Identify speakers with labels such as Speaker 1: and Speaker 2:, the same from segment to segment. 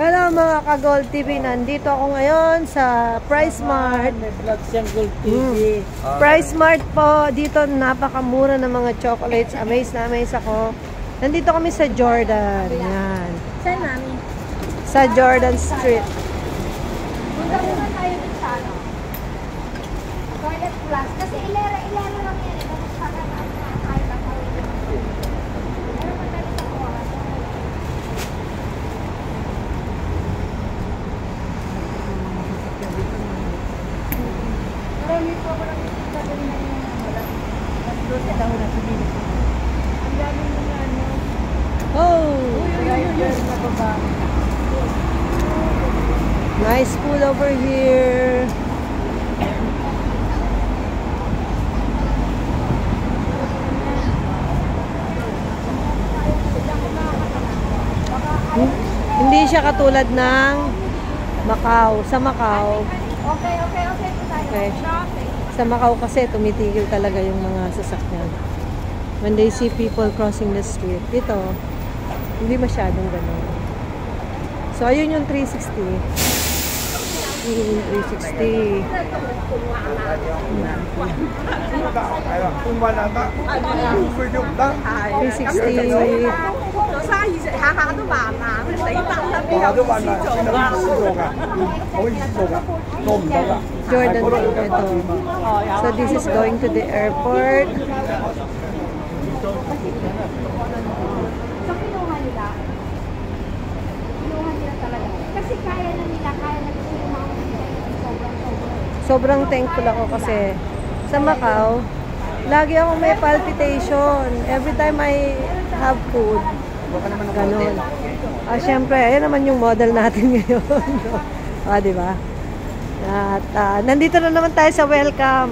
Speaker 1: Hello mga ka-Gold TV, nandito ako ngayon sa PriceSmart.
Speaker 2: May vlog siyang Gold TV.
Speaker 1: PriceSmart po, dito napakamura ng mga chocolates. Amaze na amaze ako. Nandito kami sa Jordan. Yan.
Speaker 3: Saan namin?
Speaker 1: Sa Jordan Street.
Speaker 3: Punta muna tayo dun sa ano? Toilet Plus. Kasi ilera lang yan. Tapos pagka kahit ang kawin. Pero pagka sa oras. Marami po ako nakikita doon na yung doon sa daw na sabihin. Ang dami mga ano.
Speaker 1: Oh! Nice food over here. Hindi siya katulad ng Macau. Sa Macau.
Speaker 3: Okay po tayo.
Speaker 1: Okay. Sa Macau kasi tumitigil talaga yung mga sasakyan. When they see people crossing the street. Dito, hindi masyadong gano'n. So, ayun yung 360. Ayun yung 360. 360. Jordan ito. So, this is going to the airport.
Speaker 3: So, kinuha nila talaga. Kasi kaya na nila yung mga
Speaker 1: Sobrang thankful ako kasi sa Macau, lagi ako may palpitation. Every time I have food, ganun. Syempre, ayan naman yung model natin ngayon. Diba? At nandito na naman tayo sa welcome.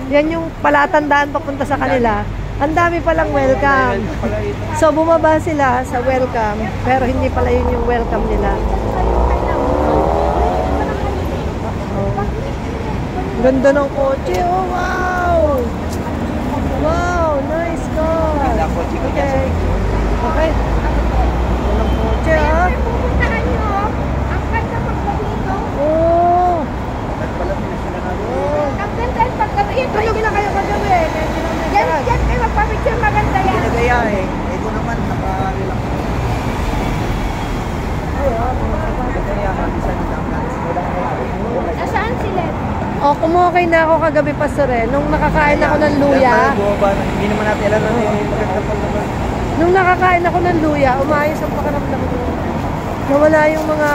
Speaker 1: Yan yung palatandaan papunta sa kanila. Ang dami palang welcome. So, bumaba sila sa welcome, pero hindi pala yun yung welcome nila. Ganda ng kotse. Oh, wow! Wow, nice car. Okay. Okay. Ganda ng kotse, ha?
Speaker 3: pupuntahan nyo. Ang ganda pagkabito.
Speaker 1: Oh!
Speaker 3: Ang ganda yung pagkabito.
Speaker 1: Tulog na kayo kagabi.
Speaker 3: Yan kayo magpapicture, maganda yan.
Speaker 2: Pinagaya eh. Ito naman, naka-relax.
Speaker 3: Nasaan sila?
Speaker 1: Kumukay na ako kagabi pa rin. Nung nakakain ako ng luya.
Speaker 2: Hindi naman natin alam na maganda pa naman.
Speaker 1: Nung nakakain ako ng luya, umayos ang pakiramdam ko. Nawala yung mga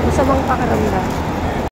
Speaker 1: masamang pakiramdam.